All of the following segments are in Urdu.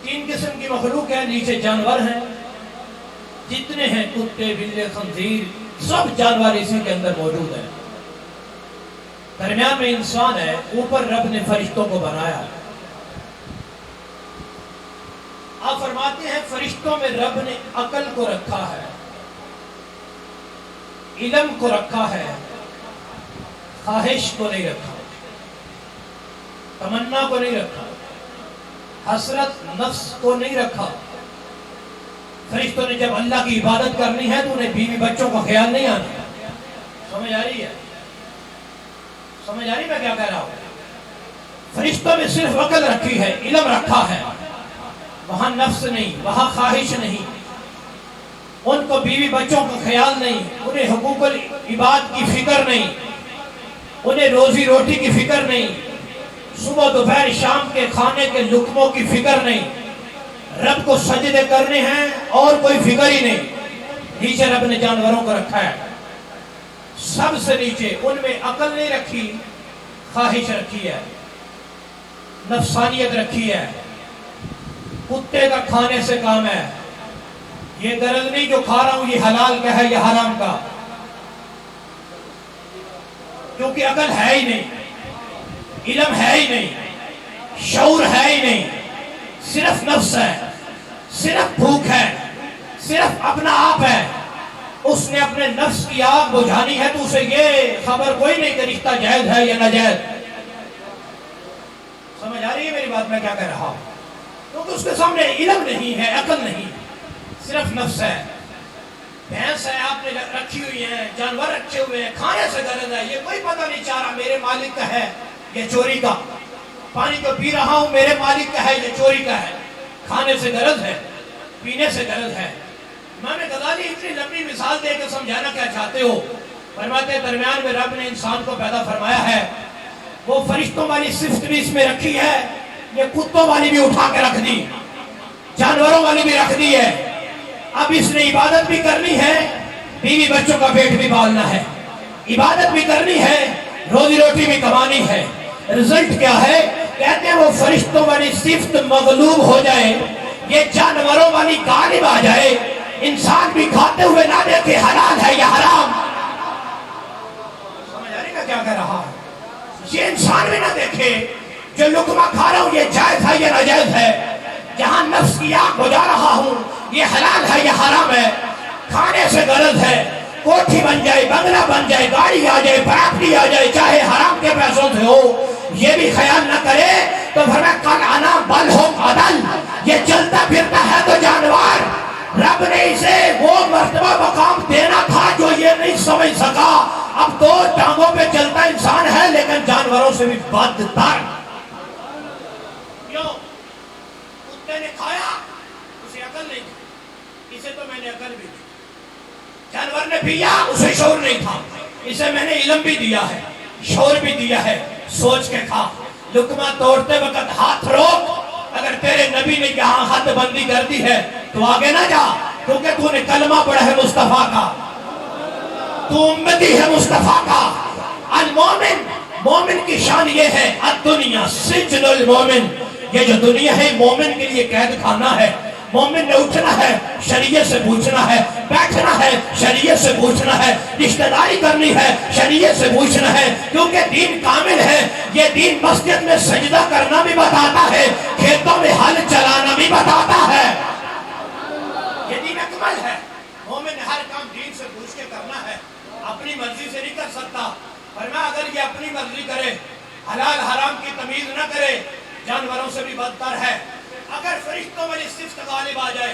تین قسم کی مخلوق ہے، نیچے جانور ہیں جتنے ہیں، کتے، بلے، خنزیر، سب جانور اسی کے اندر موجود ہیں۔ درمیان میں انسان ہے، اوپر رب نے فرشتوں کو بنایا۔ آپ فرماتے ہیں فرشتوں میں رب نے عقل کو رکھا ہے، علم کو رکھا ہے، خواہش کو نہیں رکھا، تمنا کو نہیں رکھا، حسرت نفس کو نہیں رکھا۔ فرشتوں نے جب اللہ کی عبادت کرنی ہے تو انہیں بیوی بچوں کا خیال نہیں آنا۔ سمجھ آ رہی ہے؟ سمجھ آ رہی میں کیا کہہ رہا ہوں؟ فرشتوں میں صرف عقل رکھی ہے، علم رکھا ہے، وہاں نفس نہیں، وہاں خواہش نہیں، ان کو بیوی بچوں کا خیال نہیں، انہیں حقوق العباد کی فکر نہیں، انہیں روزی روٹی کی فکر نہیں، صبح دوپہر شام کے کھانے کے لقموں کی فکر نہیں، رب کو سجدے کرنے ہیں اور کوئی فکر ہی نہیں۔ نیچے رب نے جانوروں کو رکھا ہے، سب سے نیچے، ان میں عقل نہیں رکھی، خواہش رکھی ہے، نفسانیت رکھی ہے۔ کتے کا کھانے سے کام ہے، یہ غرض نہیں جو کھا رہا ہوں یہ حلال کا ہے یا حرام کا، کیونکہ عقل ہے ہی نہیں، علم ہے ہی نہیں، شعور ہے ہی نہیں، صرف نفس ہے، صرف بھوک ہے، صرف اپنا آپ ہے۔ اس نے اپنے نفس کی آگ بجھانی ہے تو اسے یہ خبر کوئی نہیں کہ رشتہ جائز ہے یا ناجائز۔ سمجھ آ رہی ہے میری بات میں کیا کہہ رہا ہوں؟ کیونکہ اس کے سامنے علم نہیں ہے، عقل نہیں، صرف نفس ہے۔ بھینس ہے آپ نے رکھی ہوئی ہے، جانور رکھے ہوئے ہیں، کھانے سے غرض ہے، یہ کوئی پتہ نہیں چاہ رہا میرے مالک کا ہے یہ چوری کا، پانی جو پی رہا ہوں میرے مالک کا ہے یہ چوری کا ہے، کھانے سے غرض ہے، پینے سے غرض ہے۔ امام غزالی اتنی لمبی مثال دے کے سمجھانا کیا چاہتے ہو؟ فرماتے ہیں درمیان میں رب نے انسان کو پیدا فرمایا ہے، وہ فرشتوں والی صفت بھی اس میں رکھی ہے، یہ کتوں والی بھی اٹھا کے رکھ دی، جانوروں والی بھی رکھ دی ہے۔ اب اس نے عبادت بھی کرنی ہے، بیوی بچوں کا پیٹ بھی پالنا ہے، عبادت بھی کرنی ہے، روزی روٹی بھی کمانی ہے۔ رزلٹ کیا ہے؟ کہتے ہیں وہ فرشتوں والی صفت مغلوب ہو جائے، یہ جانوروں والی غالب آ جائے، انسان بھی کھاتے ہوئے نہ دیکھے حلال ہے یا حرام۔ سمجھ آ رہی ہے کیا کہہ رہا ہے؟ یہ انسان بھی نہ دیکھے جو لقمہ کھا رہا ہوں یہ جائز ہے یا ناجائز ہے، جہاں نفس کی آگ بجھا رہا ہوں یہ حلال ہے یا حرام ہے۔ کھانے سے غرض ہے، کوٹھی بن جائے، بنگلہ بن جائے، گاڑی آ جائے، پراپرٹی آ جائے، چاہے حرام کے پیسوں سے ہو، یہ بھی خیال نہ کرے تو فرمایا قَدْ عَنَا بَلْ هُمْ عَدَلْ، یہ چلتا پھرتا ہے تو جانور۔ رب نے اسے وہ مرتبہ مقام دینا تھا جو یہ نہیں سمجھ سکا۔ اب دو ٹانگوں پہ چلتا انسان ہے لیکن جانوروں سے بھی بدتر۔ کیوں؟ کتے نے کھایا، اسے عقل نہیں تھی، اسے تو میں نے عقل بھی دی۔ جانور نے پیا، اسے شعور نہیں تھا، اسے میں نے علم بھی دیا ہے، شعور بھی دیا ہے، سوچ کے کھا۔ لقمہ توڑتے وقت ہاتھ روک، اگر تیرے نبی نے یہاں حد بندی کر دی ہے تو آگے نہ جا، کیونکہ تو نے کلمہ پڑھا ہے مصطفیٰ کا، تو امتی ہے مصطفیٰ کا۔ المومن، مومن کی شان یہ ہے، الدنیا سجن المومن، یہ جو دنیا ہے مومن کے لیے قید خانہ ہے۔ مومن نے اٹھنا ہے، شریعت سے پوچھنا ہے، بیٹھنا ہے، شریعت سے پوچھنا ہے، رشتہ داری کرنی ہے، شریعت سے پوچھنا ہے، کیونکہ دین کامل ہے۔ یہ دین مسجد میں سجدہ کرنا بھی بتاتا ہے، کھیتوں میں ہل چلانا بھی بتاتا ہے۔ یہ دین اکمل ہے۔ مومن نے ہر کام دین سے پوچھ کے کرنا ہے، اپنی مرضی سے نہیں کر سکتا۔ فرمایا اگر یہ اپنی مرضی کرے، حلال حرام کی تمیز نہ کرے، جانوروں سے بھی بدتر ہے۔ اگر فرشتوں والی صفت غالب آ جائے،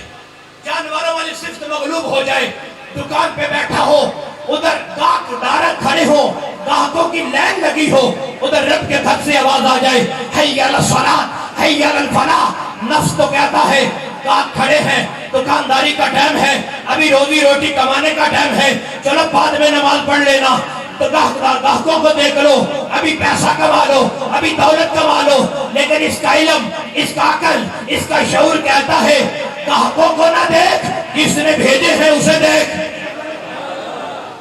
جانوروں والی صفت مغلوب ہو جائے، دکان پہ بیٹھا ہو، ادھر گاہک دارک کھڑے ہو، گاہکوں کی لائن لگی ہو، ادھر رب کے گھر سے آواز آ جائے حی علی الصلاۃ حی علی الفلاح، نفس تو کہتا ہے گاہک کھڑے ہیں، دکانداری کا ٹائم ہے، ابھی روزی روٹی کمانے کا ٹائم ہے، چلو بعد میں نماز پڑھ لینا، تو گاہکوں کو دیکھ لو، ابھی پیسہ کما لو، ابھی دولت کما لو، لیکن اس کا علم، اس کا عقل، اس کا شعور کہتا ہے گاہکوں کو نہ دیکھ، جس نے بھیجے ہیں اسے دیکھ،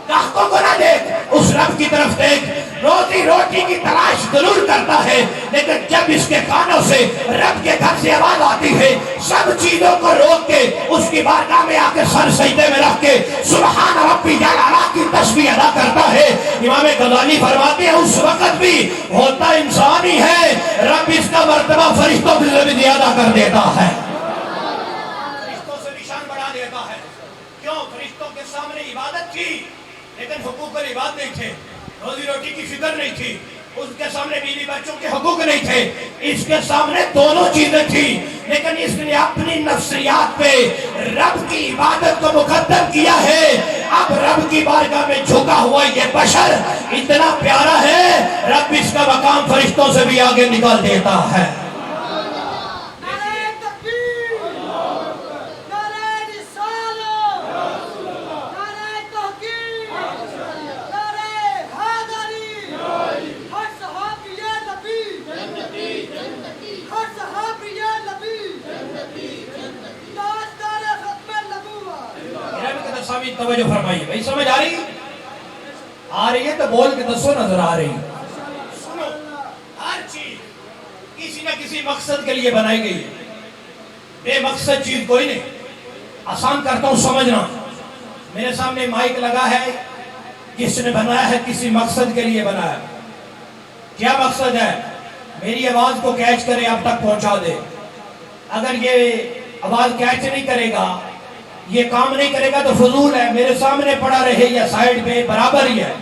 گاہکوں کو نہ دیکھ، اس رب کی طرف دیکھ۔ روزی روٹی کی تلاش ضرور کرتا ہے لیکن جب اس کے کانوں سے رب کے گھر سے آواز آتی ہے سب چیزوں کو روک کے اس کی بارگاہ میں آ کے سر سجدے میں رکھ کے سبحان ربی الاعلی کی تسبیح ادا کرتا ہے. امام غزالی فرماتے ہیں اس وقت بھی ہوتا انسان ہی ہے, رب اس کا مرتبہ فرشتوں سے بھی زیادہ کر دیتا ہے, فرشتوں سے نشان بڑھا دیتا ہے. کیوں؟ فرشتوں کے سامنے عبادت تھی لیکن حقوق العباد نہیں تھے, روزی روٹی کی فکر نہیں تھی, اس کے سامنے بیوی بچوں کے حقوق نہیں تھے, اس کے سامنے دونوں چیزیں تھی, لیکن اس نے اپنی نفسیات پہ رب کی عبادت کو مقدم کیا ہے. اب رب کی بارگاہ میں جھکا ہوا یہ بشر اتنا پیارا ہے, رب اس کا مقام فرشتوں سے بھی آگے نکال دیتا ہے. توجہ فرمائیے بھائی, سمجھ آ رہی ہے تو بول کے دسو نظر آ رہی. سنو, ہر چیز کسی نہ کسی مقصد کے لیے بنائی گئی ہے, بے مقصد چیز کوئی نہیں. آسان کرتا ہوں سمجھنا, میرے سامنے مائک لگا ہے, کس نے بنایا ہے کسی مقصد کے لیے بنایا. کیا مقصد ہے؟ میری آواز کو کیچ کرے, اب تک پہنچا دے. اگر یہ آواز کیچ نہیں کرے گا, یہ کام نہیں کرے گا تو فضول ہے, میرے سامنے پڑا رہے یا سائیڈ پہ برابر ہی ہے.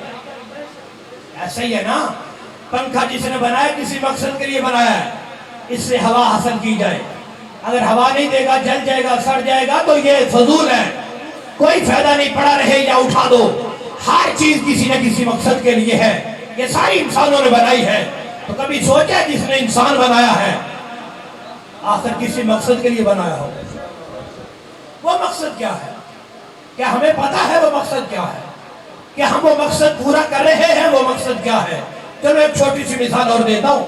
ایسا ہی ہے نا, پنکھا جس نے بنایا کسی مقصد کے لیے بنایا ہے, اس سے ہوا حاصل کی جائے. اگر ہوا نہیں دے گا, جل جائے گا, سڑ جائے گا تو یہ فضول ہے, کوئی فائدہ نہیں. پڑا رہے یا اٹھا دو, ہر چیز کسی نہ کسی مقصد کے لیے ہے. یہ ساری انسانوں نے بنائی ہے, تو کبھی سوچا جس نے انسان بنایا ہے آخر کسی مقصد کے لیے بنایا ہو, وہ مقصد کیا ہے؟ کیا ہمیں پتا ہے وہ مقصد کیا ہے؟ کیا ہم وہ مقصد پورا کر رہے ہیں؟ وہ مقصد کیا ہے؟ چلو ایک چھوٹی سی مثال اور دیتا ہوں.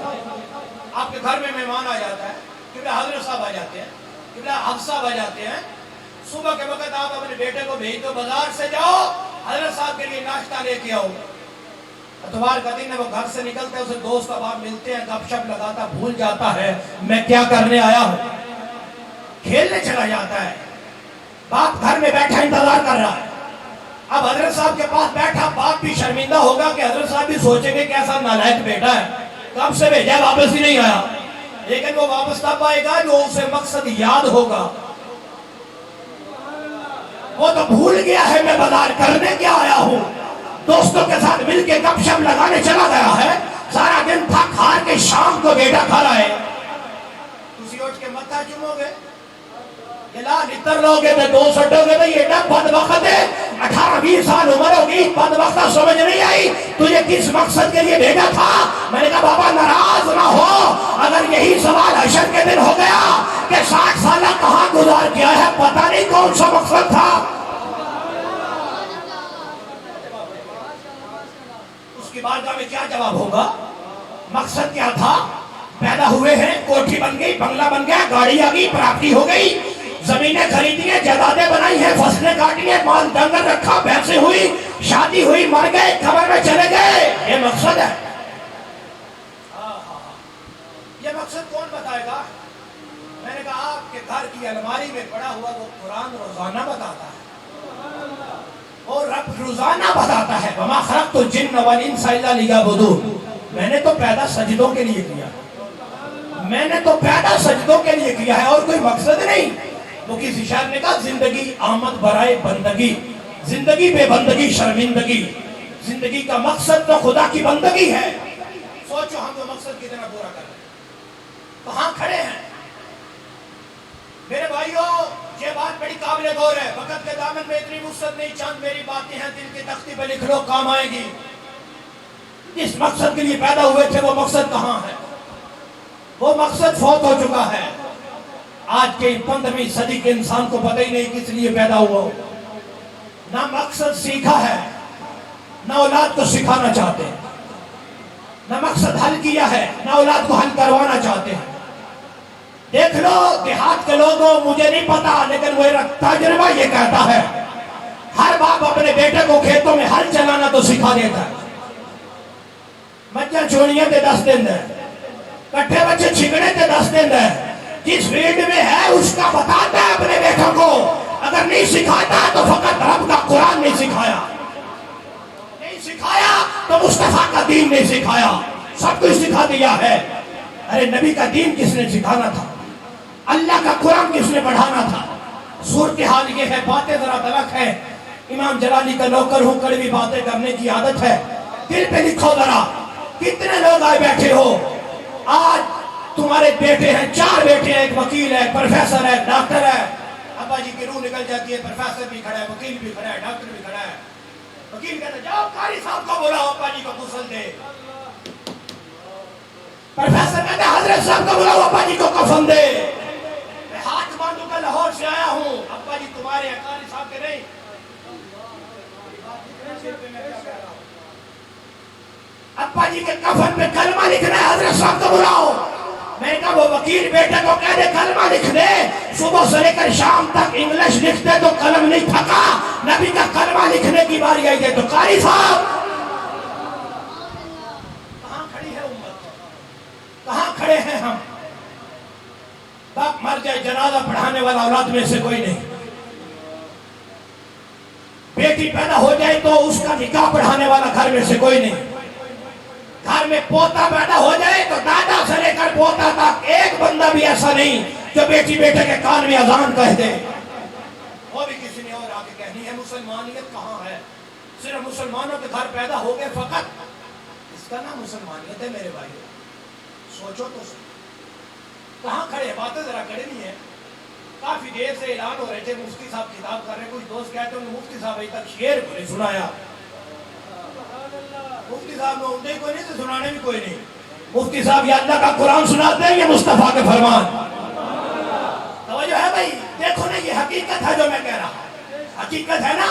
آپ کے گھر میں مہمان آ جاتا ہے, قبلہ حضرت صاحب آ جاتے ہیں, قبلہ حضرت صاحب آ جاتے ہیں. صبح کے وقت آپ اپنے بیٹے کو بھیج دو, بازار سے جاؤ حضرت صاحب کے لیے ناشتہ لے کے آؤ. اتوار کا دن ہے, وہ گھر سے نکلتے ہیں, اسے دوست اب ملتے ہیں, گپ شپ لگاتا, بھول جاتا ہے میں کیا کرنے آیا ہوں, کھیلنے چلا جاتا ہے. باپ گھر میں بیٹھا انتظار کر رہا ہے. اب حضرت صاحب کے پاس بیٹھا, باپ بھی شرمندہ ہوگا کہ حضرت صاحب بھی سوچیں گے کیسا نالائق بیٹا ہے, کب سے بھیجا واپس ہی نہیں آیا. لیکن وہ واپس تب آئے گا جو اسے مقصد یاد ہوگا. وہ تو بھول گیا ہے میں بازار کرنے کیا آیا ہوں, دوستوں کے ساتھ مل کے گپ شپ لگانے چلا گیا ہے. سارا دن تھک ہار کے شام کو بیٹا کھا رہا ہے. تسی اٹھ کے متھا چومو گے, لتر لوگے تو 200 گے, تو یہ ڈب بدبخت ہے. 18-20 سال عمر ہوگی, بدبختہ سمجھ نہیں آئی تجھے کس مقصد کے لیے بھیجا تھا. میں نے کہا بابا ناراض نہ ہو, اگر یہی سوال حشر کے دن ہو گیا کہ 60 سالہ کہاں گزار کیا ہے, پتہ نہیں کون سا مقصد تھا. اس کی بارگاہ میں کیا جواب ہوگا؟ مقصد کیا تھا؟ پیدا ہوئے ہیں, کوٹھی بن گئی, بنگلہ بن گیا, گاڑی آ گئی, پراپرٹی ہو گئی, زمینیں خریدی ہیں, جائیدادیں بنائی ہیں, فصلیں کاٹی ہیں, مال ڈنگر رکھا, بھینسیں ہوئی, شادی ہوئی, مر گئے, قبر میں چلے گئے. یہ مقصد ہے. یہ مقصد کون بتائے گا؟ میں نے کہا آپ کے گھر کی الماری میں پڑا ہوا وہ قرآن روزانہ بتاتا ہے, اور رب روزانہ بتاتا ہے وَمَا خَلَقْتُ الْجِنَّ وَالْإِنسَ إِلَّا لِيَعْبُدُونِ. میں نے تو پیدا سجدوں کے لیے کیا, میں نے تو پیدا سجدوں کے لیے کیا ہے, اور کوئی مقصد نہیں. وہ کسی شاعر نے کہا زندگی آمد برائے بندگی, زندگی بے بندگی شرمندگی, زندگی کا مقصد تو خدا کی بندگی ہے. سوچو ہم وہ مقصد کتنا پورا کر رہے ہیں, کہاں کھڑے ہیں میرے بھائیوں. یہ بات بڑی قابل غور ہے. وقت کے دامن میں اتنی وسعت نہیں, چند میری باتیں ہیں دل کی تختی پہ لکھ لو, کام آئے گی. جس مقصد کے لیے پیدا ہوئے تھے وہ مقصد کہاں ہے؟ وہ مقصد فوت ہو چکا ہے. آج کے 15ویں صدی کے انسان کو پتہ ہی نہیں کس لیے پیدا ہوا ہو. نہ مقصد سیکھا ہے, نہ اولاد کو سکھانا چاہتے ہیں. نہ مقصد حل کیا ہے, نہ اولاد کو حل کروانا چاہتے ہیں. دیکھ لو دیہات کے لوگوں, مجھے نہیں پتا لیکن وہ تجربہ یہ کہتا ہے, ہر باپ اپنے بیٹے کو کھیتوں میں ہل چلانا تو سکھا دیتا ہے. مجھے چونیاں دے 10 دن ہے, کٹھے بچے چھکڑے تے دس دینا ہے، جس فیلڈ میں ہے اس کا بتاتا ہے اپنے بیٹوں کو، اگر نہیں سکھاتا تو فقط رب کا قرآن نہیں سکھایا، نہیں سکھایا تو مصطفیٰ کا دین نہیں سکھایا، سب کچھ سکھا دیا ہے۔ ارے نبی کا دین کس نے سکھانا تھا؟ اللہ کا قرآن کس نے پڑھانا تھا؟ صورتحال یہ ہے، باتیں ذرا غلط ہے، امام جلالی کا نوکر ہوں، کڑوی باتیں کرنے کی عادت ہے، دل پہ لکھو ذرا، کتنے لوگ آئے بیٹھے ہو، آج تمہارے بیٹے ہیں، 4 بیٹے ہیں، ایک وکیل ہے، ایک پروفیسر ہے، ایک ڈاکٹر ہے، ابا جی کی روح نکل جاتی ہے، پروفیسر بھی کھڑا ہے، وکیل بھی کھڑا ہے، ڈاکٹر بھی کھڑا ہے، وکیل کہتا ہے جاؤ قاری صاحب کو بلاؤ ابا جی کو غسل دے، پروفیسر کہتا ہے حضرت صاحب کو بلاؤ ابا جی کو کفن دے، میں ہاتھ باندھوں کا لاہور سے آیا ہوں، ابا جی تمہارے قاری صاحب کے نہیں، ابا جی کے کفن پہ کلمہ لکھنا ہے، حضرت صاحب کو بلاؤ۔ میں نے کہا وہ وکیل بیٹے کو کہہ دے کلمہ لکھ دے، صبح سے لے کر شام تک انگلش لکھتے تو قلم نہیں تھکا، نبی کا کلمہ لکھنے کی باری آئی ہے تو قاری صاحب کہاں کھڑی ہے امت، کہاں کھڑے ہیں ہم؟ باپ مر جائے جنازہ پڑھانے والا اولاد میں سے کوئی نہیں، بیٹی پیدا ہو جائے تو اس کا نکاح پڑھانے والا گھر میں سے کوئی نہیں، گھر میں پوتا پیدا ہو جائے تو دادا سے لے کر پوتا تک ایک بندہ بھی ایسا نہیں جو بیٹی بیٹے کے کان میں اذان کہہ دے، وہ بھی کسی نے اور آگے کہنی ہے۔ مسلمانیت کہاں ہے؟ صرف مسلمانوں کے گھر پیدا ہو گئے فقط، اس کا نام مسلمانیت ہے میرے بھائی، سوچو تو صحیح، کہاں کھڑے؟ باتیں ذرا کڑوی ہیں، کافی دیر سے اعلان ہو رہے تھے، مفتی صاحب کتاب کر رہے، کچھ دوست کہتے ہیں مفتی صاحب ابھی تک شعر کو نہیں سنایا، مفتی صاحب نے اندے کوئی نہیں تو سنانے بھی کوئی نہیں، مفتی صاحب یا اللہ کا قرآن سناتے ہیں یا مصطفیٰ کے فرمان، توجہ ہے بھائی، دیکھو نا یہ حقیقت ہے جو میں کہہ رہا ہوں، حقیقت ہے نا،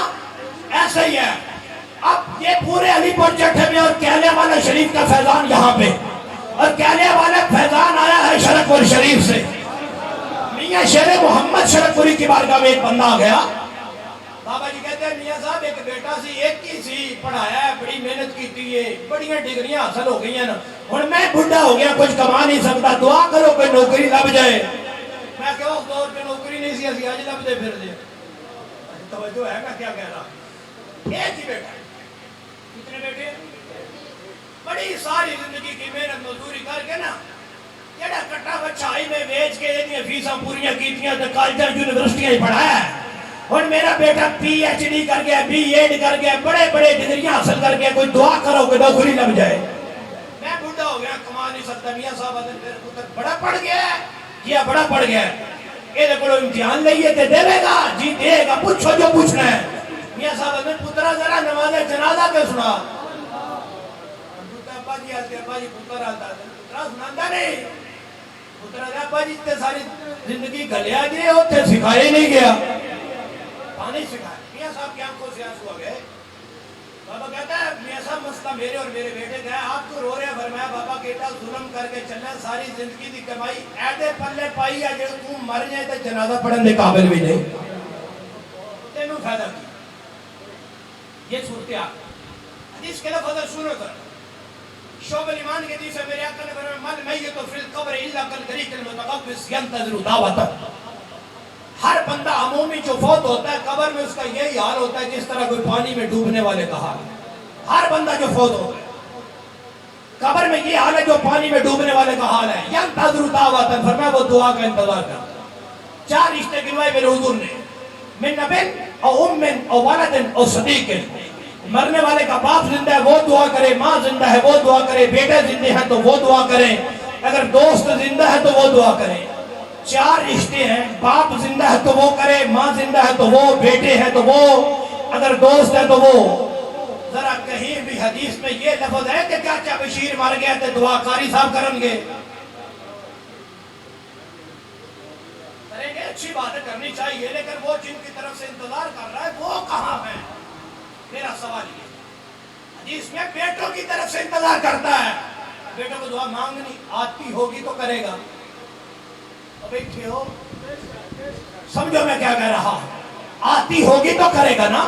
ایسا ہی ہے۔ اب یہ پورے علی پور جٹھے میں اور کہنے والا شریف کا فیضان یہاں پہ، اور کہنے والا فیضان آیا ہے شرک پور شریف سے، میاں شیر محمد شرک پوری کی بارگاہ میں ایک بندہ آ گیا، بابا جی کہتے ہیں میاں صاحب ایک بیٹا سی، ایک ہی سی، پڑھایا ہے، بڑی محنت کی تھی، بڑیاں ڈگریاں حاصل ہو گئی ہیں نا، اور میں بڑھا ہو گیا، کچھ کما نہیں سکتا، دعا کرو کوئی نوکری لب جائے، میں کہ اس دور پہ نوکری نہیں سی، اسی آج لب دے پھر دے، توجہ ہے میں کیا کہہ رہا ہوں، ایک ہی بیٹا ہے، کتنے بیٹے؟ بڑی ساری زندگی کی محنت مزدوری کر کے نا، جڑا کٹا بچہ آئی میں بیچ کے یہ فیساں پوریاں کیتیاں تو کالجاں یونیورسٹیاں ہی پڑھایا ہے، اور میرا بیٹا پی ایچ ڈی کر گیا، بی ایڈ کر گیا، بڑے بڑے ڈگریاں حاصل کر گیا، کوئی دعا کرو کہ نوکری لگ جائے، میں بڑھا ہو گیا، کما نہیں سکتا، میاں صاحب آدھے میرے پتر بڑا پڑھ گیا ہے، کیا بڑا پڑھ گیا ہے، یہ دیکھو امتحان لئیے تے دے لے گا، جی دے گا، پوچھو جو پوچھنا ہے، میاں صاحب آدھے پترہ ذرا نماز جنازہ پہ سنا، ابا جی آتے ابا جی پتر آتا ہے، پترہ سناندہ نہیں، پترہ آتے ابا جی تے ساری زندگی گلیا گئے ہوتے سکھائے نہیں گیا، پانی سکھائے، میاں صاحب کی آنکھوں سے آنسو آ گئے، بابا کہتا ہے میاں صاحب مسئلہ میرے اور میرے بیٹے کا ہے، آپ کو رو رہے ہیں، فرمایا بابا بیٹا ظلم کر کے چلنا ساری زندگی دی کمائی ایدے پلے پائی ہے جو تم مر جائے تو جنازہ پڑھن دے قابل بھی نہیں، تینوں فائدہ کی، یہ صورتحال، حدیث کے لفظ سنو کر، شعب الایمان کے حدیث ہے میرے آقا نے فرمایا مل میت فی القبر الا کالغریق المتغوص ینتظر دعوۃ، ہر بندہ عمومی جو فوت ہوتا ہے قبر میں اس کا یہی حال ہوتا ہے جس طرح کوئی پانی میں ڈوبنے والے کا حال ہے، ہر بندہ جو فوت ہوتا ہے قبر میں یہ حال ہے جو پانی میں ڈوبنے والے کا حال ہے، ینتظر دعوۃ، فرمایا وہ دعا کا انتظار کرتا، 4 رشتے گنوائے میرے حضور نے، من ابن او ام او ولد او صدیق، مرنے والے کا باپ زندہ ہے وہ دعا کرے، ماں زندہ ہے وہ دعا کرے، بیٹے زندہ ہیں تو وہ دعا کریں، اگر دوست زندہ ہے تو وہ دعا کریں، 4 رشتے ہیں، باپ زندہ ہے تو وہ کرے، ماں زندہ ہے تو وہ، بیٹے ہیں تو وہ، اگر دوست ہے تو وہ، ذرا کہیں بھی حدیث میں یہ لفظ ہے کہ چاچا بشیر مر گیا تو دعا قاری صاحب کریں گے، اچھی باتیں کرنی چاہیے، لیکن وہ جن کی طرف سے انتظار کر رہا ہے وہ کہاں ہے؟ میرا سوال یہ حدیث میں بیٹوں کی طرف سے انتظار کرتا ہے، بیٹوں کو دعا مانگنی آتی ہوگی تو کرے گا، بیٹھے ہو سمجھو میں کیا کہہ رہا، آتی ہوگی تو کرے گا نا،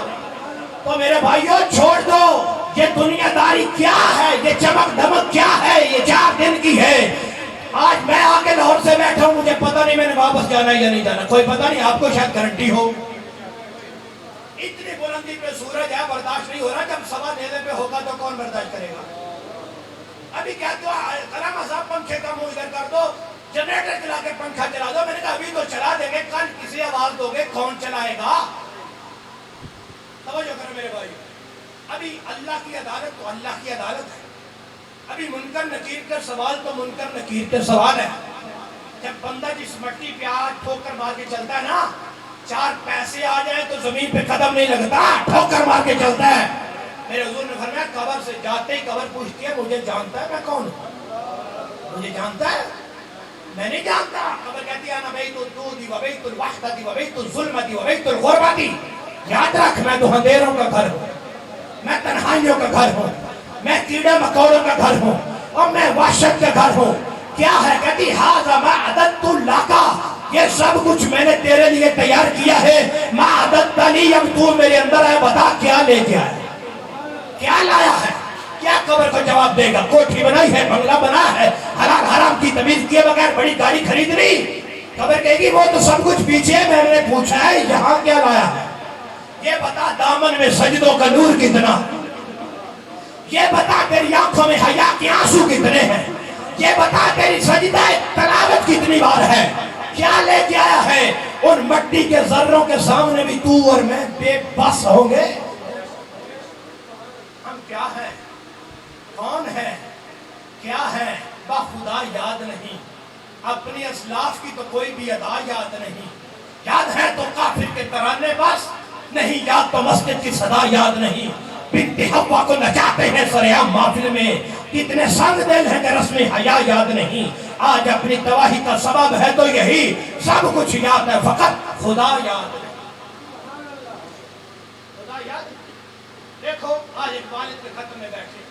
تو میرے بھائیوں چھوڑ دو یہ دنیا داری کیا ہے، یہ چمک دمک کیا ہے، یہ 4 دن کی ہے، آج میں آ کے لاہور سے بیٹھا ہوں, مجھے پتہ نہیں میں نے واپس جانا ہے یا نہیں جانا, کوئی پتہ نہیں, آپ کو شاید گارنٹی ہو. اتنی بلندی پہ سورج ہے, برداشت نہیں ہو رہا, جب سوا نیزے پہ ہوگا تو کون برداشت کرے گا. ابھی کیا تو کرم صاحب پنکھے کا منہ ادھر کر دو, جنریٹر چلا کے پنکھا چلا دو. میں نے کہا ابھی تو چلا دیں گے, کل کسی آواز دو گے, کون چلائے گا. توجہ کرو میرے بھائی, ابھی اللہ کی عدالت تو اللہ کی عدالت ہے. ابھی منکر نکیر کا سوال تو منکر نکیر کے سوال ہے. جب بندہ جس مٹی پہ آج ٹھوکر مار کے چلتا ہے نا, 4 پیسے آ جائیں تو زمین پہ قدم نہیں لگتا, ٹھوکر مار کے چلتا ہے. میرے حضور نے فرمایا قبر سے جاتے ہی قبر پوچھتی ہے مجھے جانتا ہے میں کون ہوں, مجھے جانتا ہے, میں نہیں جانتا. قبر کہتی ہے انا بیت الدود و بیت الوحدت و بیت الظلمت و بیت الغربت. یاد رکھ میں تو اندھیروں کا گھر ہوں, میں تنہائیوں کا گھر ہوں, میں کیڑے مکوڑوں کا گھر ہوں, اور میں وحشت کا گھر ہوں. کیا ہے کہتی ھذا ما اعددت لک, یہ سب کچھ میں نے تیرے لیے تیار کیا ہے. ما اعددتنی, اب تو میرے اندر ہے, بتا کیا لے کے آیا, کیا لایا ہے. کیا قبر کو جواب دے گا؟ کوٹھی بنائی ہے, بنگلہ بنا ہے, حلال حرام کی تمیز کیے بغیر بڑی گاڑی خرید لی. قبر کہے گی وہ تو سب کچھ پیچھے ہے, میں نے پوچھا ہے یہاں کیا لایا ہے. یہ بتا دامن میں سجدوں کا نور کتنا, یہ بتا تیری آنکھوں میں حیا کے آنسو کتنے ہیں, یہ بتا تیری سجدہ تلاوت کتنی بار ہے. کیا لے کے آیا ہے؟ ان مٹی کے ذروں کے سامنے بھی تو اور میں بے بس ہوں گے. ہم کیا ہیں, کون ہیں, کیا ہیں, بخدا یاد نہیں. اپنی اسلاف کی تو کوئی بھی ادا یاد نہیں. یاد ہے تو کافر کے ترانے بس نہیں, یاد تو مسجد کی صدا یاد نہیں. بنت حوا کو نچاتے ہیں سرعام محفل میں, کتنے سنگ دل ہیں کہ رسم حیا یاد نہیں. آج اپنی تباہی کا سبب ہے تو یہی, سب کچھ یاد ہے فقط خدا یاد نہیں. خدا یاد نہیں. دیکھو آج ایک والد کے خط میں بیٹھے,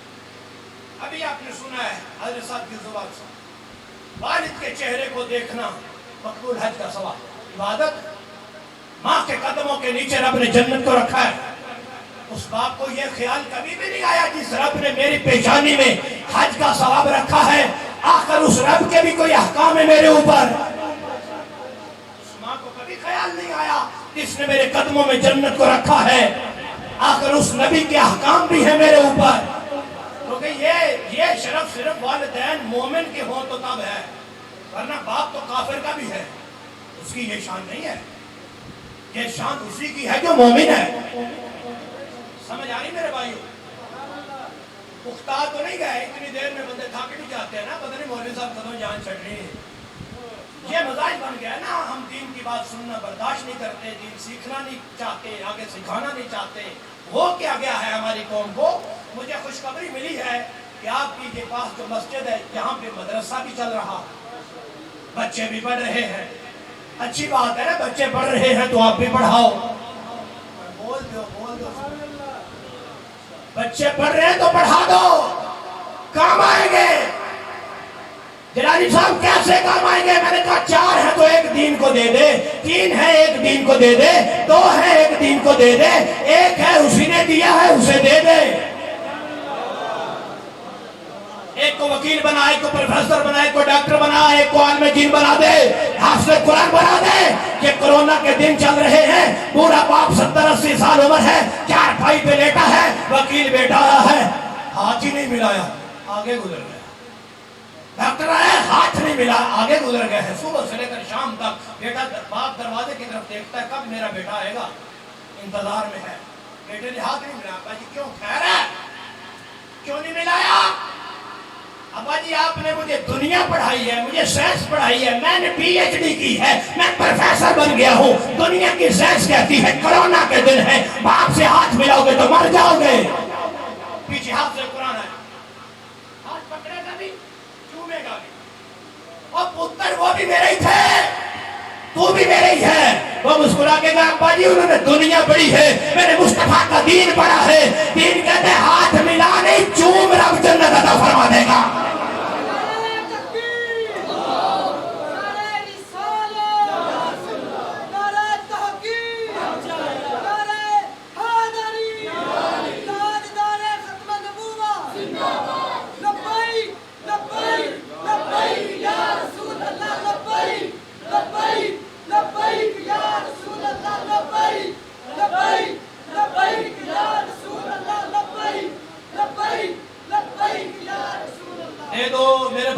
ابھی آپ نے سنا ہے حضرت صاحب کی زبان سے, والد کے چہرے کو دیکھنا مقبول حج کا ثواب, عبادت. ماں کے قدموں کے نیچے رب نے جنت کو رکھا ہے. اس باپ کو یہ خیال کبھی بھی نہیں آیا جس رب نے میری پیشانی میں حج کا ثواب رکھا ہے, آخر اس رب کے بھی کوئی احکام ہے میرے اوپر. اس ماں کو کبھی خیال نہیں آیا جس نے میرے قدموں میں جنت کو رکھا ہے, آخر اس نبی کے احکام بھی ہیں میرے اوپر. کیونکہ یہ شرف صرف والدین مومن کے ہوں تو تب ہے, ورنہ باپ تو کافر کا بھی ہے, اس کی یہ شان نہیں ہے. یہ شان اسی کی ہے جو مومن ہے. سمجھ آ رہی میرے بھائیو؟ پختہ تو نہیں گئے, اتنی دیر میں بندے تھک بھی جاتے ہیں نا, پتہ نہیں مولوی صاحب کدوں جان چھڑ رہی ہے. یہ مزاج بن گیا نا, ہم دین کی بات سننا برداشت نہیں کرتے, دین سیکھنا نہیں چاہتے, آگے سکھانا نہیں چاہتے. ہو کیا گیا ہے ہماری قوم کو؟ مجھے خوشخبری ملی ہے کہ آپ کی یہ پاس جو مسجد ہے یہاں پہ مدرسہ بھی چل رہا, بچے بھی پڑھ رہے ہیں. اچھی بات ہے نا, بچے پڑھ رہے ہیں تو آپ بھی پڑھاؤ. بول دو. بچے پڑھ رہے ہیں تو پڑھا دو, کام آئیں گے. جلالی صاحب کیسے کام آئیں گے؟ میں نے کہا 4 ہیں تو 1 دین کو دے دے, 3 ہیں 1 دین کو دے دے, 2 ہیں 1 دین کو دے دے, 1 ہے اسی نے دیا ہے اسے دے دے. ایک کو وکیل بنا, ایک کو پروفیسر بنا, ایک کو ڈاکٹر بنا, ایک کو عالم دین بنا دے, حافظ قرآن بنا دے. یہ کرونا کے دن چل رہے ہیں, بوڑھا باپ 70-80 سال عمر ہے, 4 بھائی پہ لیٹا ہے, وکیل بیٹا ہے, ہاتھ ہی نہیں ملایا, آگے گزر گیا. ڈاکٹر آئے, ہاتھ نہیں ملا, آگے گزر گئے ہیں. صبح سے لے کر شام تک بیٹا باپ دروازے کی طرف دیکھتا ہے, کب میرا بیٹا آئے گا, انتظار میں ہے. بیٹے نے ہاتھ نہیں ملا. ابا جی کیوں, خیر ہے, کیوں نہیں ملایا؟ ابا جی آپ نے مجھے دنیا پڑھائی ہے, مجھے سائنس پڑھائی ہے, میں نے PhD کی ہے, میں پروفیسر بن گیا ہوں. دنیا کی سائنس کہتی ہے کرونا کے دن ہے, باپ سے ہاتھ ملاؤ گے تو مر جاؤ گے. پیچھے ہاتھ سے قرآن ہے, ہاتھ پکڑے گا بھی, چومے گا بھی. اور پتر وہ بھی میرے ہی تھے, تو بھی میرے ہی ہے. وہ مسکرا کے کہا ابا جی انہوں نے دنیا پڑھی ہے, میں نے مصطفیٰ کا دین پڑھا ہے. دین کہتے ہیں ہاتھ ملا نہیں, چوم رب جنت عطا فرما دے گا. لبیک لبیک لبیک یا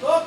2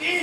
3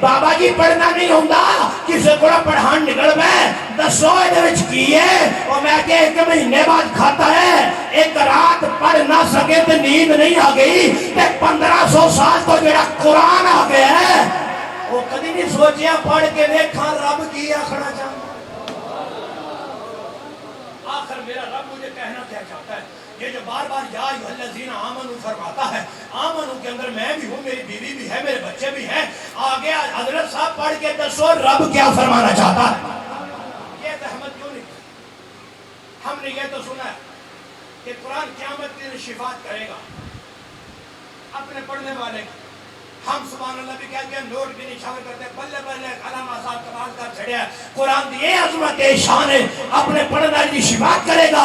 بابا جی پڑھنا نہیں ہوندہ کسے کو پڑھان نکل میں 10 وچ کیے اور میں کہ 1 مہینے بعد کھاتا ہے 1 رات پڑھ نہ سکے تو نیند نہیں آ گئی تے 1500 سال تو جڑا قرآن آ گیا ہے وہ کدی نہیں سوچیا پڑھ کے دیکھا رب کی آخنا چاہتا آخر میرا رب مجھے کہنا کیا چاہتا ہے یہ جو بار بار یا ایھا الذین آمنوا فرماتا ہے آمنو کے اندر میں بھی ہوں میری بیوی بھی ہے میرے بچے بھی ہیں آگے حضرت صاحب پڑھ کے دسو رب کیا فرمانا چاہتا ہے یہ تحمد کیوں نہیں ہم نے یہ تو سنا ہے کہ قرآن قیامت کے دن شفاعت کرے گا اپنے پڑھنے والے ہم سبحان اللہ بھی کہتے ہیں نوٹ بھی نہیں شامل کرتے بلے بلے کلام آسان کمال کر چھڑیا قرآن دی یہ عظمت شان ہے اپنے پڑھنے والے کی شفاعت کرے گا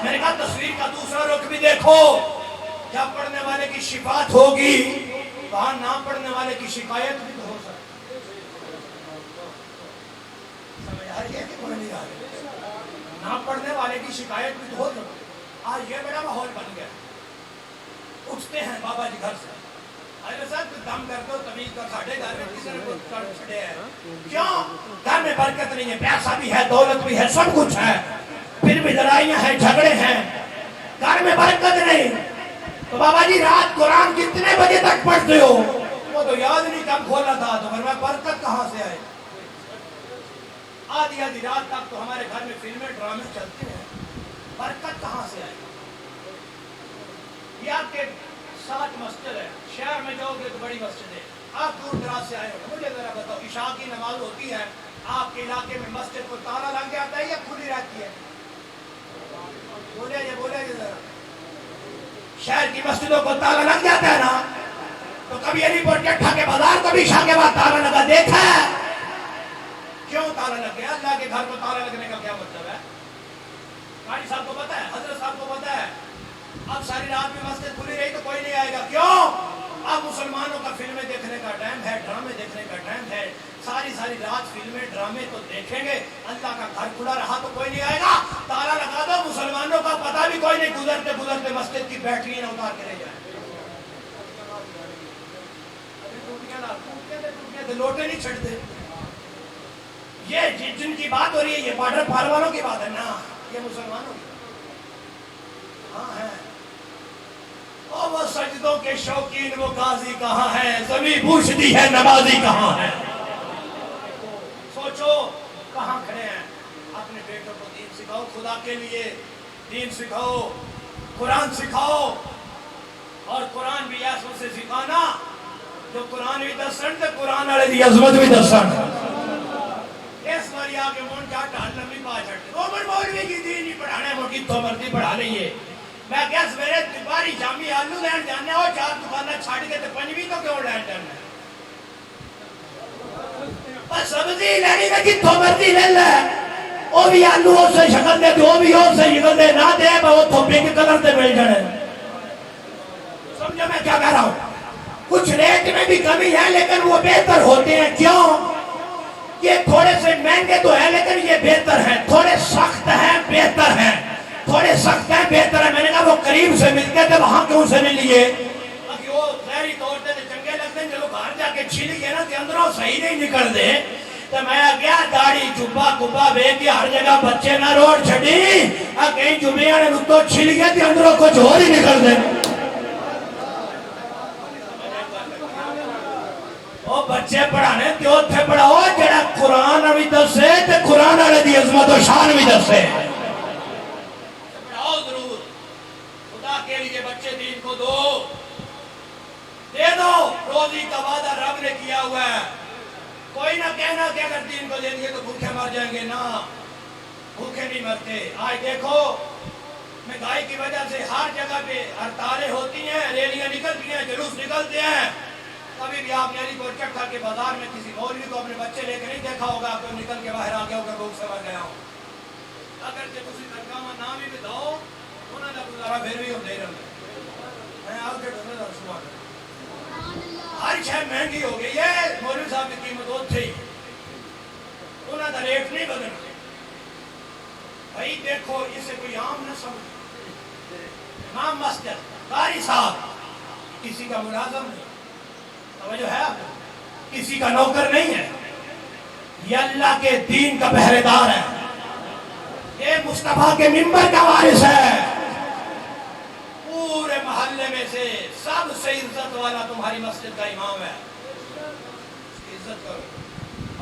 میں نے کہا تصویر کا دوسرا رخ بھی دیکھو جب پڑھنے والے کی شفاعت ہوگی وہاں نہ پڑھنے والے کی شکایت بھی تو ہو سکتی سمجھ آ رہی ہے کہ کوئی نہیں آ رہی نہ پڑھنے والے کی شکایت بھی تو ہو سکتی آج یہ بڑا ماحول بن گیا اٹھتے ہیں بابا جی گھر سے حضرت صاحب تو دم کر دو تمیز کا کھاٹے گھر میں کسی نے کو کر چھڑے ہیں کیوں گھر میں برکت نہیں ہے پیسہ بھی ہے دولت بھی ہے سب کچھ ہے پھر بھی لڑائیاں ہیں جھگڑے ہیں گھر میں برکت نہیں تو بابا جی رات قرآن کتنے بجے تک پڑھتے ہو وہ تو یاد نہیں کب کھولا تھا تو پھر میں برکت کہاں سے آئے آدھی آدھی رات تک تو ہمارے گھر میں فلمیں ڈرامے چلتے ہیں برکت کہاں سے آئے یہ آپ کے ساتھ مسجد ہے شہر میں جاؤ گے تو بڑی مسجد ہے آپ دور دراز سے آئے ہو مجھے ذرا بتاؤ عشاء کی نماز ہوتی ہے آپ کے علاقے میں مسجد کو تالا لگ جاتا ہے یا کھلی رہتی ہے بولے یہ ذرا شہر کی مسجدوں کو تالا لگ جاتا ہے نا تو کبھی علی پور جٹھا کے بازار کو بھی عشاء کے بعد تالا لگا دیکھا ہے کیوں تالا لگ گیا اللہ کے گھر کو تالا لگنے کا کیا مطلب ہے قاری صاحب کو پتا ہے حضرت صاحب کو پتا ہے اب ساری رات میں مسجد کھلی رہی تو کوئی نہیں آئے گا کیوں اب مسلمانوں کا فلمیں دیکھنے کا ٹائم ہے ڈرامے دیکھنے کا ٹائم ہے ساری رات فلمیں ڈرامے تو دیکھیں گے اللہ کا گھر کھلا رہا تو کوئی نہیں آئے گا تالا لگا دو مسلمانوں کا پتہ بھی کوئی نہیں گزرتے گزرتے مسجد کی بیٹری نہ اتار کے لے جائیں ٹوٹیاں لوٹے نہیں چھڑتے یہ جن کی بات ہو رہی ہے یہ بارڈر پار والوں کی بات ہے نا یہ مسلمانوں کی ہاں ہے اور وہ سجدوں کے شوقین وہ قاضی کہاں ہے زمین پوچھتی ہے نمازی کہاں ہے سوچو کہاں کھڑے ہیں اپنے بیٹوں کو دین سکھاؤ خدا کے لیے دین سکھاؤ قرآن سکھاؤ اور قرآن بھی ایسوں سے سکھانا جو قرآن بھی دسن تو قرآن والے دی عظمت بھی دسن اس باری آگے مون جا ڈال لمبی پا چڑھتے وہ من مولوی کی دین نہیں پڑھانا ہے کی تو مرضی پڑھا لئیے میں کیا سویرے دوپہری شامی آلو لین جانے اور 4 دکانیں چھاڑ کے تو پنجویں تو کیوں لین جانا ہے پر سبزی لینی میں کتوں مرضی لے لے وہ بھی آلو ہو سے شکل دے وہ بھی ہو سے شکل دے نہ دے وہ تو پنک کلر دے مل جانے سمجھو میں کیا کہہ رہا ہوں کچھ ریٹ میں بھی کمی ہے لیکن وہ بہتر ہوتے ہیں کیوں یہ تھوڑے سے مہنگے تو ہیں لیکن یہ بہتر ہیں تھوڑے سخت ہیں بہتر ہیں تھوڑے سخت ہیں بہتر ہے میں نے کہا وہ قریب سے ملتے تھے وہاں کیوں سے نہیں لیے کہ وہ ظاہری طور پہ چنگے لگتے ہیں چلو باہر جا کے چھیلی گئے نا کہ اندروں صحیح نہیں نکل دے تو میں گیا داڑھی چوبا کبا بے کہ ہر جگہ بچے نہ روڈ چھڑی کہیں چوبیاں نے تو چھیل گئے تھے اندروں کچھ اور ہی نکل دے وہ بچے پڑھانے تیو تھے پڑھاؤ جڑا قرآن بھی دسے تے قرآن والے دی عظمت و شان بھی دسے پڑھاؤ ضرور خدا کے لیے بچے دین کو دے دو روزی کا وعدہ رب نے کیا ہوا ہے کوئی نہ کہنا کہ اگر دین کو دے دیے تو بھوکے مر جائیں گے نا بھوکے نہیں مرتے آج دیکھو مہنگائی کی وجہ سے ہر جگہ پہ ہڑتالیں ہوتی ہیں ریلیاں نکلتی ہیں جلوس نکلتے ہیں کبھی بھی آپ نے علی پور چٹھا کے بازار میں کسی مولوی کو اپنے بچے لے کے نہیں دیکھا ہوگا کوئی نکل کے باہر آ گیا ہوگا بھوک سے مر گیا ہو اگر کہ کسی درگاہ میں نام ہی بتاؤ انہوں نے گزارا پھر بھی ہم دے رہے میں آپ کے ڈھونے در سوا ہر شہر مہنگی ہو گئی ہے مولوی صاحب کی قیمت وہ تھی انہوں نے ریٹ نہیں بدل بھائی دیکھو اسے کوئی عام نہ سمجھ امام مسجد قاری صاحب کسی کا ملازم نہیں توجہ ہے آپ کسی کا نوکر نہیں ہے، یہ اللہ کے دین کا پہرے دار ہے، یہ مصطفیٰ کے منبر کا وارث ہے، پورے محلے میں سے سب سے عزت والا تمہاری مسجد کا امام ہے، اس کی عزت کرو،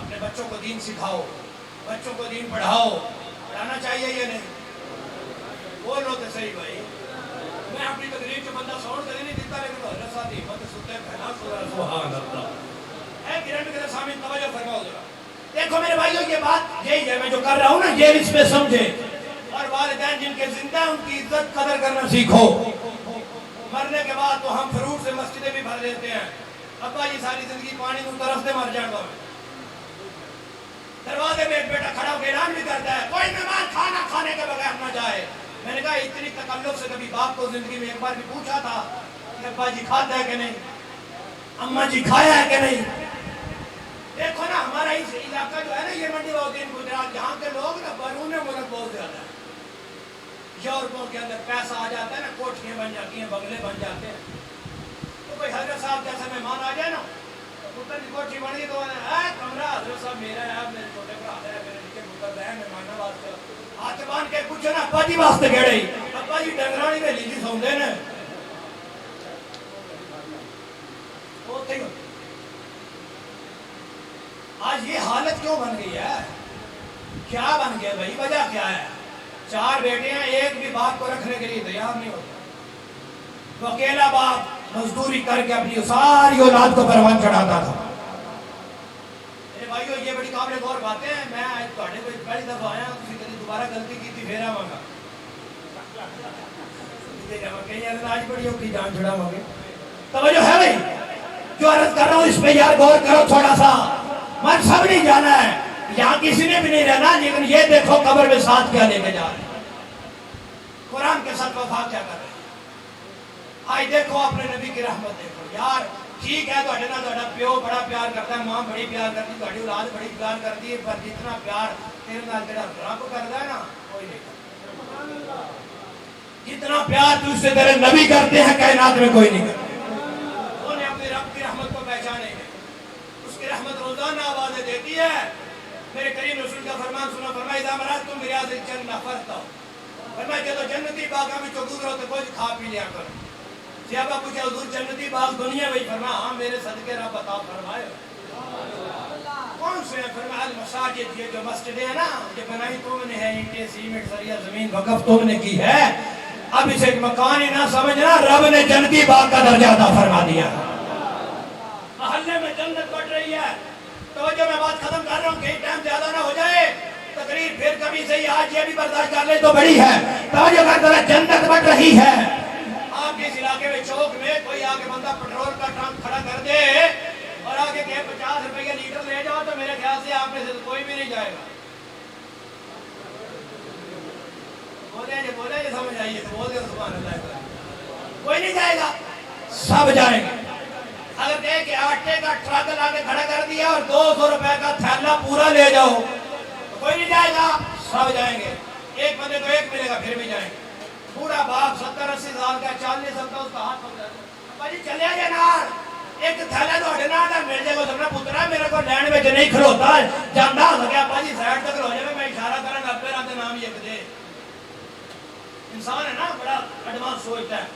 اپنے بچوں کو دین سکھاؤ، بچوں کو دین پڑھاؤ، پڑھانا چاہیے یہ نہیں، بولو تو صحیح بھائی، میں اپنی تقریر جو بندہ ساؤنڈ کرے نہیں دیتا لیکن حضرت صاحب ہمت سنتے پہنا سبحان اللہ، اے گرنٹ کے سامنے توجہ فرماؤ ذرا، دیکھو میرے بھائیوں یہ بات یہی ہے میں جو کر رہا ہوں نا یہ اس میں سمجھے، اور والدین جن کے زندہ ہیں ان کی عزت قدر کرنا سیکھو، مرنے کے بعد تو ہم فروٹ سے مسجدیں بھی بھر دیتے ہیں، ابا یہ ساری زندگی پانی میں طرفتے مر جائیں گا، دروازے میں ایک بیٹا کھڑا ہو کے اعلان بھی کرتا ہے کوئی مہمان کھانا کھانے کے بغیر نہ جائے، میں نے کہا اتنی تکلف سے کبھی باپ کو زندگی میں ایک بار بھی پوچھا تھا کہ ابا جی کھاتا ہے کہ نہیں، اماں جی کھایا ہے کہ نہیں، دیکھو نا ہمارا اس علاقہ جو ہے نا یہ منڈی بہتین گجرات یہاں کے لوگ نا بیرون ملک بہت زیادہ ہے، یورپوں کے اندر پیسہ آ جاتا ہے نا کوٹھیاں بن جاتی ہیں بنگلے بن جاتے ہیں، تو کوئی حضرت صاحب جیسا مہمان آ جائے نا پتر کی کوٹھی بن گئی تو کمرہ حضرت صاحب میرا ہے میرے چھوٹے بھرا ہے میرے نکے پتر ہے مہمانوں واسطے ہاتھ باندھ کے پوچھو نا ابا جی واسطے گڑے ابا جی ڈنگرانی ویلی جی سوندے نے آج یہ حالت کیوں بن گئی ہے، کیا بن گیا بھائی، وجہ کیا ہے، 4 بیٹے ہیں ایک بھی باپ کو رکھنے کے لیے تیار نہیں ہوتا، تو اکیلا باپ مزدوری کر کے اپنی ساری اولاد کو پروان چڑھاتا تھا، میرے بھائیو یہ بڑی قابل غور باتیں ہیں، میں تھوڑے کو پہلی دفعہ آیا کسی کدی دوبارہ غلطی کی تھی پھر آواں گا کہیں آج بڑی ہوتی جان چھڑا ہوگے، توجہ ہے بھائی جو عرض کر رہا ہوں اس پہ یار غور کرو تھوڑا سا، من سب نہیں جانا ہے یہاں کسی نے بھی نہیں رہنا، لیکن یہ دیکھو قبر میں ساتھ کیا لے کے جا رہے ہیں، قرآن کے ساتھ وفا کیا کر رہے ہیں، آج دیکھو اپنے نبی کی رحمت دیکھو، یار ٹھیک ہے تو اڈنا تو پیو بڑا پیار کرتا ہے، ماں بڑی پیار کرتی ہے، تھوڑی اولاد بڑی پیار کرتی ہے، پر جتنا پیار تیرے نال تیرا رب کرتا ہے نا کوئی نہیں کرتا، جتنا پیار تو اس سے تیرے نبی کرتے ہیں کائنات میں کوئی نہیں کرتا، انہیں اپنے رب کی رحمت کو پہچانے گے، اس کی رحمت روزانہ آوازیں دیتی ہے، میرے کریم رسول کا فرمان سنا، فرمایا اذا مررتم بریاض الجنہ فرتعوا، فرمایا کہ تو جنتی باغاں میں گزرو تو کچھ کھا پی لیا کرو، صحابہ پوچھا حضور جنتی باغ دنیا میں، فرمایا ہاں میرے صدقے رب عطا فرمائے، کون سے ہیں، فرمایا المساجد، یہ جو مسجدیں ہیں نا یہ بنائی تم نے ہے، اینٹیں سیمنٹ سریا زمین وقف تم نے کی ہے، اب اسے ایک مکان ہی نہ سمجھنا، رب نے جنتی باغ کا درجہ عطا فرما دیا، محلے میں جنت بڑھ رہی ہے، توجہ میں بات ختم کر رہا ہوں کہیں ٹائم زیادہ نہ ہو جائے، تقریر پھر کبھی صحیح آج یہ بھی برداشت کر لے تو بڑی ہے، توجہ کر طرح جنت بڑھ رہی ہے، آپ کے اس علاقے میں چوک میں کوئی آگے بندہ پٹرول کا ٹرک کھڑا کر دے اور آگے کہ 50 روپے لیٹر لے جاؤ تو میرے خیال سے آپ میں سے کوئی بھی نہیں جائے گا، بولے سمجھ آئیے تو بول دے سبحان اللہ، کوئی نہیں جائے گا، سب جائیں گے، اگر دیکھ کہ آٹے کا ٹرک لا کے کھڑا کر دیا اور 200 روپے کا تھیلا پورا لے جاؤ تو کوئی نہیں جائے گا، سب جائیں گے، ایک بندے کو ایک ملے گا پھر بھی جائیں گے، بوڑھا باپ 70-80 سال کا چال نہیں سکتا اس کا ہاتھ پکڑ ابا جی چلے آ جنار ایک تھیلا تو ہٹنا تھا مل جائے گا سمنا پترا میرے کو لینڈ میں نہیں کھلوتا جاندہ ہو گیا ابا جی سائڈ تک ہو جائے میں اشارہ کریں گا پھر آتے نام یہ دے انسان ہے نا بڑا ایڈوانس سوچتا ہے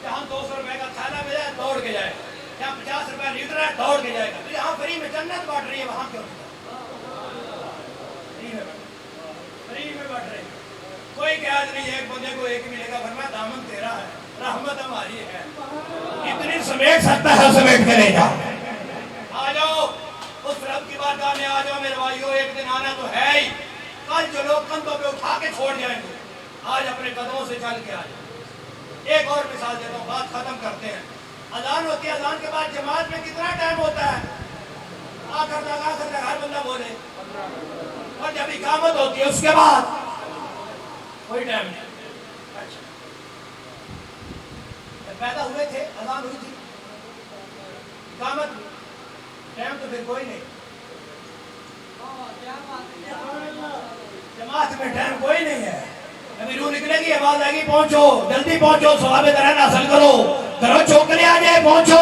کہ ہم 200 روپے کا تھیلا ملے دوڑ کے جائے گا یا 50 روپے لیٹر ہے دوڑ کے جائے گا تو یہاں فری میں جنت بانٹ رہی ہے وہاں کیوں فری میں بانٹ رہی ہے کوئی قید نہیں ہے ایک بندے کو ایک ملے گا فرمایا دامن تیرا ہے رحمت ہماری ہے اتنی سمیٹ سکتا ہے سمیٹ کے لے جا آ جاؤ اس رب کی بارگاہ میں آ جاؤ میرے بھائیو ایک دن آنا تو ہے ہی کل جو لوگ کندھوں پہ اٹھا کے چھوڑ جائیں گے آج اپنے قدموں سے چل کے آ جاؤ ایک اور مثال دیتا ہوں بات ختم کرتے ہیں اذان ہوتی ہے اذان کے بعد جماعت میں کتنا ٹائم ہوتا ہے آخر تک ہر بندہ بولے اور جب اقامت ہوتی ہے اس کے بعد کوئی ٹائم نہیں اچھا جب پیدا ہوئے تھے اذان ہوئی تھی اقامت ٹائم تو پھر کوئی نہیں جماعت میں ٹائم کوئی نہیں ہے ابھی روح نکلے گی آواز آئے گی پہنچو جلدی پہنچو ثواب درہن حاصل کرو کرو چوکلے آ جائے پہنچو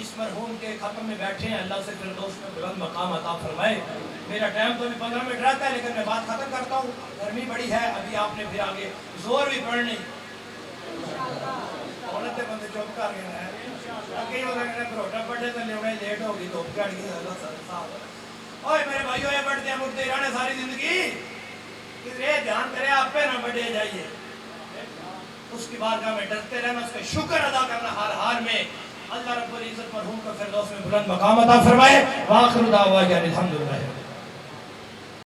اس مرحوم کے ختم میں بیٹھے ہیں، اللہ سے فردوس میں بلند مقام عطا فرمائے۔ میرا ٹائم تو ابھی 15 منٹ رہتا ہے، لیکن میں بات ختم کرتا ہوں، گرمی بڑی ہے، ابھی آپ نے پھر آگے زور بھی پڑھنی عورتیں بندے چپ کر گئے ہیں، کئی ہو رہے ہیں پروٹا پڑھے تو لیونے لیٹ ہوگی تو چڑھ گئی اللہ صاحب۔ اوے میرے بھائیو یہ پڑھتے ہیں مڑتے رہنے ساری زندگی، کتنے دھیان کرے آپ پہ نہ بڑھے جائیے، اس کی بارگاہ میں ڈرتے رہنا، اس کا شکر ادا کرنا ہر حال میں۔ اللہ رب العزت مرحوم کا فردوس میں بلند مقام عطا فرمائے۔ وآخر دعوانا الحمدللہ۔